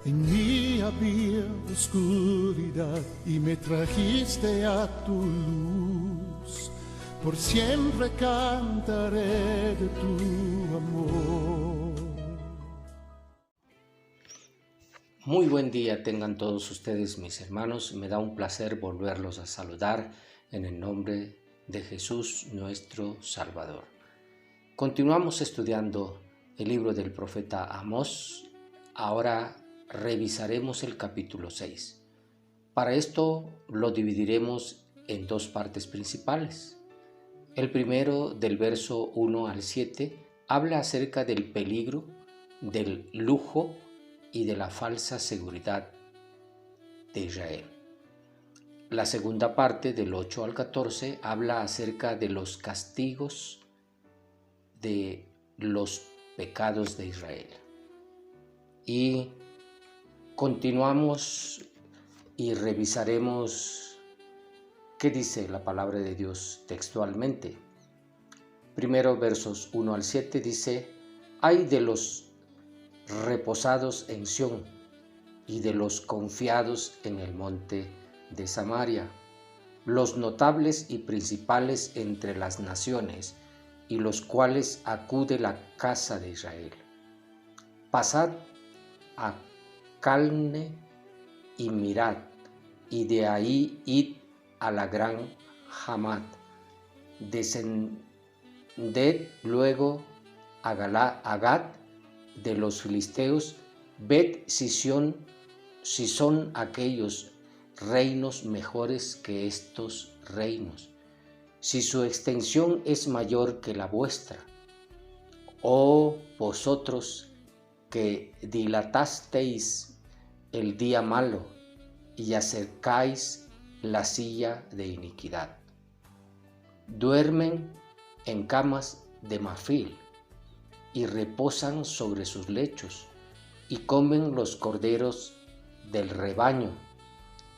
En mí había oscuridad y me trajiste a tu luz. Por siempre cantaré de tu amor. Muy buen día tengan todos ustedes, mis hermanos. Me da un placer volverlos a saludar en el nombre de Jesús, nuestro Salvador. Continuamos estudiando el libro del profeta Amós. Ahora revisaremos el capítulo 6. Para esto lo dividiremos en dos partes principales. El primero, del verso 1 al 7, habla acerca del peligro, del lujo y de la falsa seguridad de Israel. La segunda parte, del 8 al 14, habla acerca de los castigos de los pecados de Israel. Y continuamos y revisaremos qué dice la palabra de Dios textualmente. Primero, versos 1 al 7 dice: «Ay de los reposados en Sión y de los confiados en el monte de Samaria, los notables y principales entre las naciones, y los cuales acude la casa de Israel. Pasad a Calne y mirad, y de ahí id a la gran Hamat. Descended luego a Gad de los filisteos, ved si son aquellos reinos mejores que estos reinos, si su extensión es mayor que la vuestra. Oh vosotros que dilatasteis el día malo y acercáis la silla de iniquidad. Duermen en camas de marfil y reposan sobre sus lechos, y comen los corderos del rebaño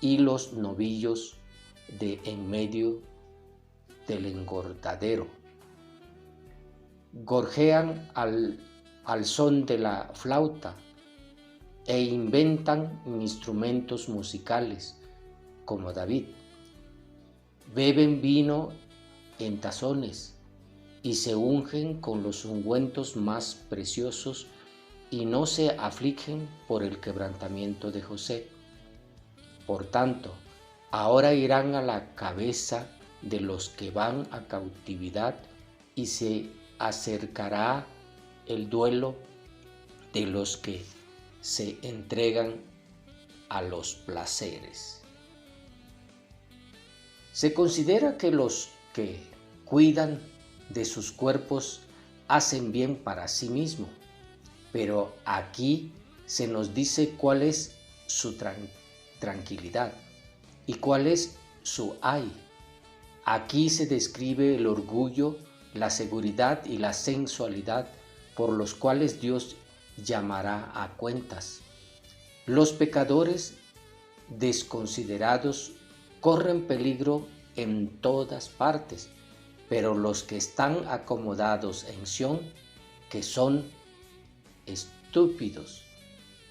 y los novillos de en medio del engordadero. Gorjean al son de la flauta e inventan instrumentos musicales como David. Beben vino en tazones y se ungen con los ungüentos más preciosos y no se afligen por el quebrantamiento de José. Por tanto, ahora irán a la cabeza de los que van a cautividad y se acercará el duelo de los que se entregan a los placeres». Se considera que los que cuidan de sus cuerpos hacen bien para sí mismos, pero aquí se nos dice cuál es su tranquilidad y cuál es su ay. Aquí se describe el orgullo, la seguridad y la sensualidad por los cuales Dios llamará a cuentas. Los pecadores desconsiderados corren peligro en todas partes, pero los que están acomodados en Sión, que son estúpidos,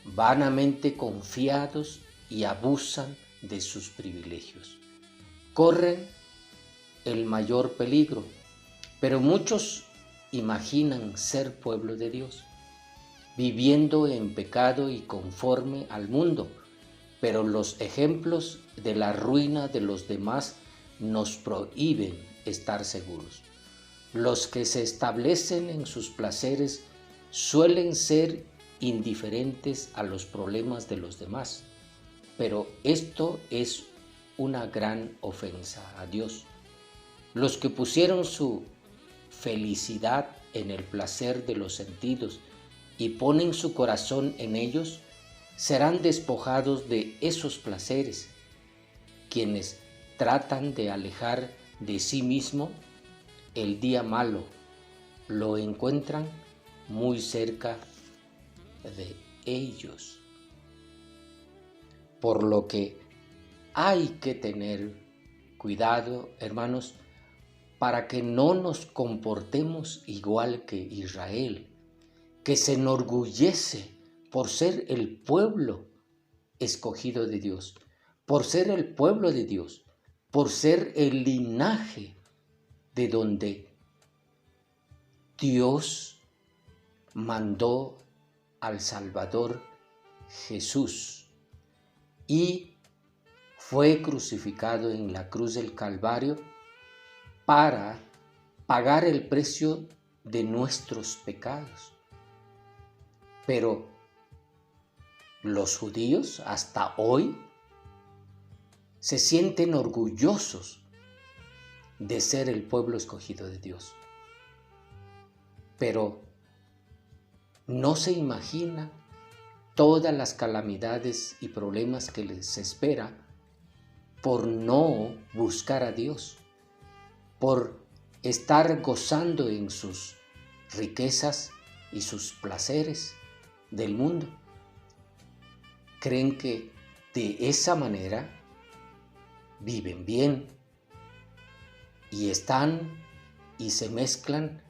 vanamente confiados y abusan de sus privilegios, corren el mayor peligro, pero muchos imaginan ser pueblo de Dios, viviendo en pecado y conforme al mundo, pero los ejemplos de la ruina de los demás nos prohíben estar seguros. Los que se establecen en sus placeres suelen ser indiferentes a los problemas de los demás, pero esto es una gran ofensa a Dios. Los que pusieron su felicidad en el placer de los sentidos y ponen su corazón en ellos, serán despojados de esos placeres. Quienes tratan de alejar de sí mismo el día malo, lo encuentran muy cerca de ellos. Por lo que hay que tener cuidado, hermanos, para que no nos comportemos igual que Israel, que se enorgullece por ser el pueblo escogido de Dios, por ser el pueblo de Dios, por ser el linaje de donde Dios mandó al Salvador Jesús y fue crucificado en la cruz del Calvario para pagar el precio de nuestros pecados. Pero los judíos hasta hoy se sienten orgullosos de ser el pueblo escogido de Dios. Pero no se imagina todas las calamidades y problemas que les espera por no buscar a Dios, por estar gozando en sus riquezas y sus placeres del mundo. Creen que de esa manera viven bien y están y se mezclan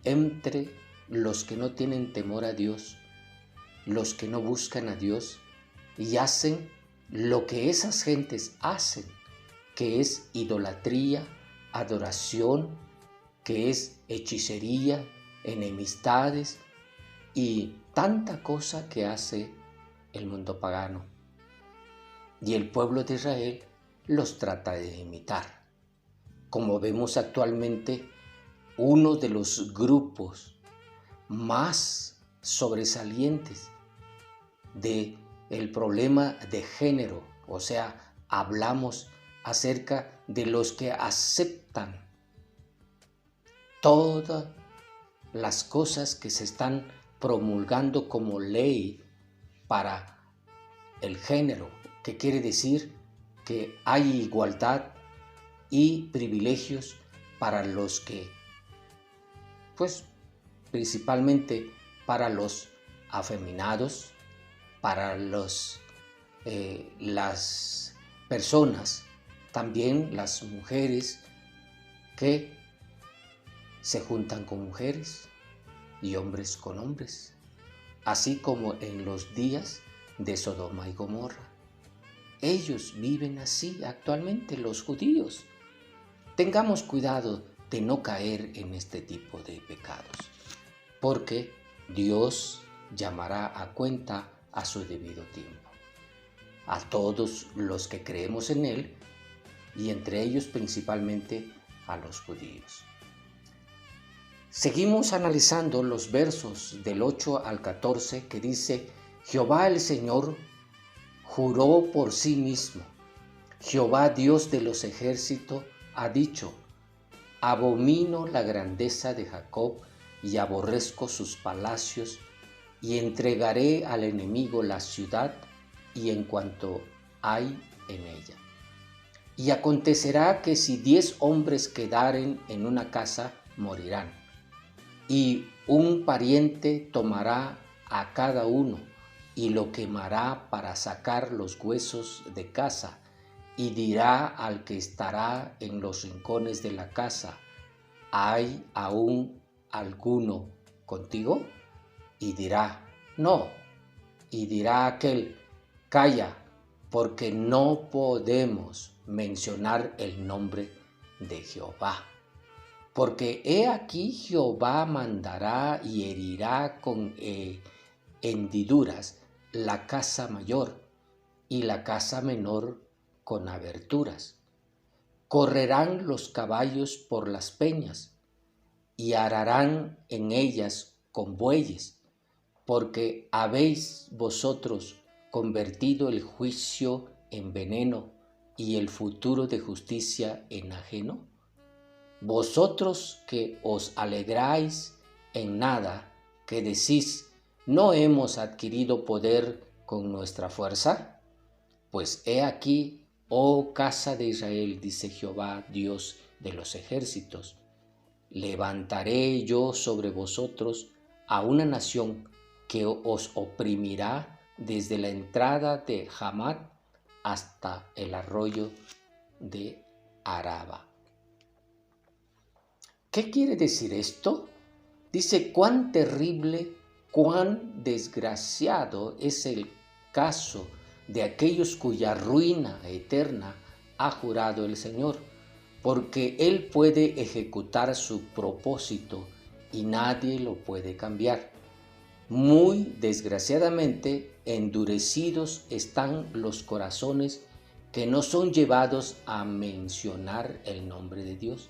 entre los que no tienen temor a Dios, los que no buscan a Dios y hacen lo que esas gentes hacen, que es idolatría, adoración, que es hechicería, enemistades y tanta cosa que hace el mundo pagano. Y el pueblo de Israel los trata de imitar. Como vemos actualmente, uno de los grupos más sobresalientes del problema de género, o sea, hablamos acerca de los que aceptan todas las cosas que se están promulgando como ley para el género, que quiere decir que hay igualdad y privilegios para los que, pues principalmente para los afeminados, para las personas, también las mujeres que se juntan con mujeres y hombres con hombres, así como en los días de Sodoma y Gomorra. Ellos viven así actualmente, los judíos. Tengamos cuidado de no caer en este tipo de pecados, porque Dios llamará a cuenta a su debido tiempo a todos los que creemos en Él, y entre ellos principalmente a los judíos. Seguimos analizando los versos del 8 al 14 que dice: Jehová el Señor juró por sí mismo, Jehová Dios de los ejércitos ha dicho: abomino la grandeza de Jacob y aborrezco sus palacios, y entregaré al enemigo la ciudad y en cuanto hay en ella. Y acontecerá que si 10 hombres quedaren en una casa, morirán, y un pariente tomará a cada uno y lo quemará para sacar los huesos de casa, y dirá al que estará en los rincones de la casa: ¿hay aún alguno contigo? Y dirá: no. Y dirá aquel: calla, porque no podemos mencionar el nombre de Jehová. Porque he aquí Jehová mandará y herirá con hendiduras la casa mayor y la casa menor con aberturas. Correrán los caballos por las peñas y ararán en ellas con bueyes, porque habéis vosotros convertido el juicio en veneno y el futuro de justicia en ajeno. Vosotros que os alegráis en nada, que decís: ¿no hemos adquirido poder con nuestra fuerza? Pues he aquí, oh casa de Israel, dice Jehová, Dios de los ejércitos, levantaré yo sobre vosotros a una nación que os oprimirá desde la entrada de Hamat hasta el arroyo de Araba. ¿Qué quiere decir esto? Dice: cuán terrible cuán desgraciado es el caso de aquellos cuya ruina eterna ha jurado el Señor, porque Él puede ejecutar su propósito y nadie lo puede cambiar. Muy desgraciadamente, endurecidos están los corazones que no son llevados a mencionar el nombre de Dios,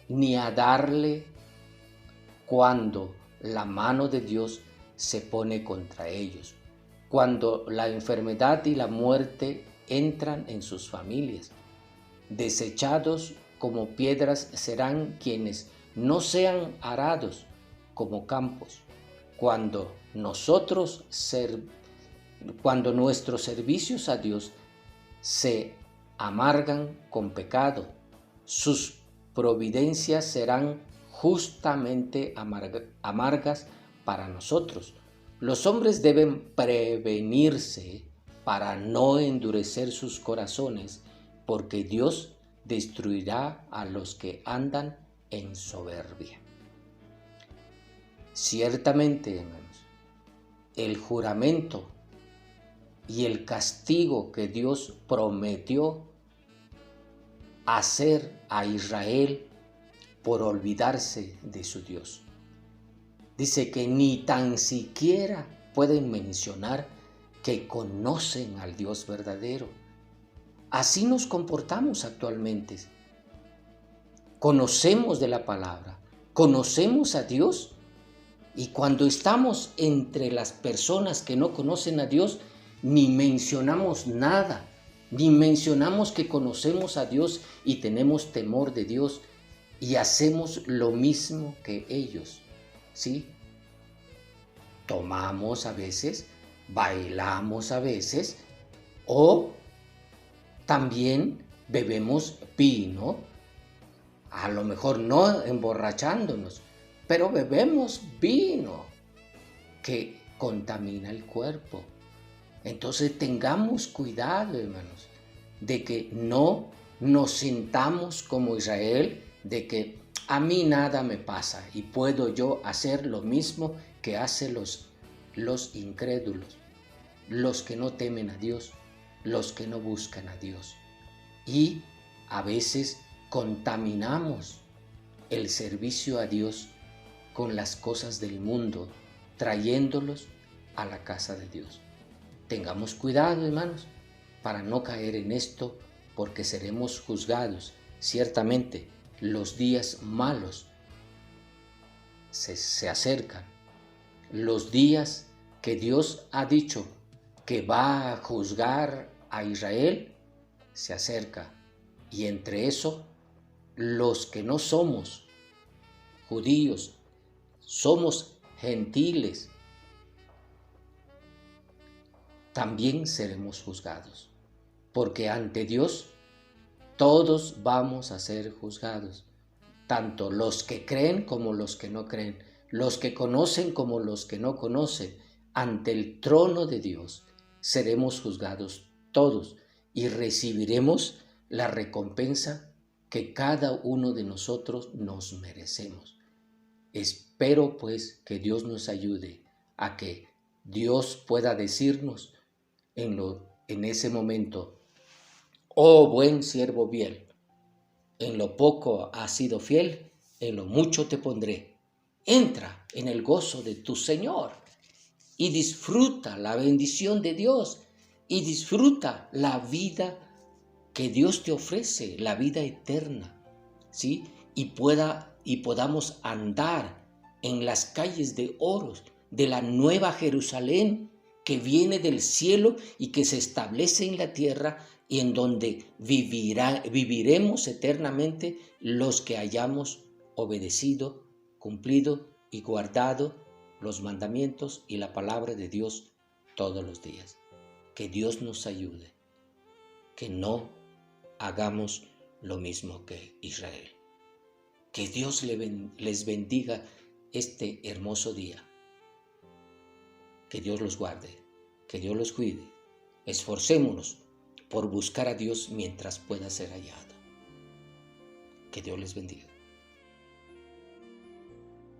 ni a darle cuando la mano de Dios se pone contra ellos, cuando la enfermedad y la muerte entran en sus familias. Desechados como piedras serán quienes no sean arados como campos, cuando nuestros servicios a Dios se amargan con pecado, sus providencias serán justamente amargas para nosotros. Los hombres deben prevenirse para no endurecer sus corazones, porque Dios destruirá a los que andan en soberbia. Ciertamente, hermanos, el juramento y el castigo que Dios prometió hacer a Israel por olvidarse de su Dios. Dice que ni tan siquiera pueden mencionar que conocen al Dios verdadero. Así nos comportamos actualmente. Conocemos de la palabra, conocemos a Dios, y cuando estamos entre las personas que no conocen a Dios, ni mencionamos nada, ni mencionamos que conocemos a Dios y tenemos temor de Dios, y hacemos lo mismo que ellos, ¿sí? Tomamos a veces, bailamos a veces, o también bebemos vino, a lo mejor no emborrachándonos, pero bebemos vino que contamina el cuerpo. Entonces tengamos cuidado, hermanos, de que no nos sintamos como Israel, de que a mí nada me pasa y puedo yo hacer lo mismo que hacen los incrédulos, los que no temen a Dios, los que no buscan a Dios. Y a veces contaminamos el servicio a Dios con las cosas del mundo, trayéndolos a la casa de Dios. Tengamos cuidado, hermanos, para no caer en esto, porque seremos juzgados. Ciertamente, los días malos se acercan. Los días que Dios ha dicho que va a juzgar a Israel se acerca. Y entre eso, los que no somos judíos, somos gentiles, también seremos juzgados, porque ante Dios todos vamos a ser juzgados, tanto los que creen como los que no creen, los que conocen como los que no conocen. Ante el trono de Dios seremos juzgados todos y recibiremos la recompensa que cada uno de nosotros nos merecemos. Espero pues que Dios nos ayude a que Dios pueda decirnos en ese momento: oh buen siervo fiel, en lo poco has sido fiel, en lo mucho te pondré. Entra en el gozo de tu Señor y disfruta la bendición de Dios y disfruta la vida que Dios te ofrece, la vida eterna, ¿sí? Y podamos andar en las calles de oro de la nueva Jerusalén que viene del cielo y que se establece en la tierra, y en donde viviremos eternamente los que hayamos obedecido, cumplido y guardado los mandamientos y la palabra de Dios todos los días. Que Dios nos ayude, que no hagamos lo mismo que Israel. Que Dios les bendiga este hermoso día. Que Dios los guarde, que Dios los cuide. Esforcémonos por buscar a Dios mientras pueda ser hallado. Que Dios les bendiga.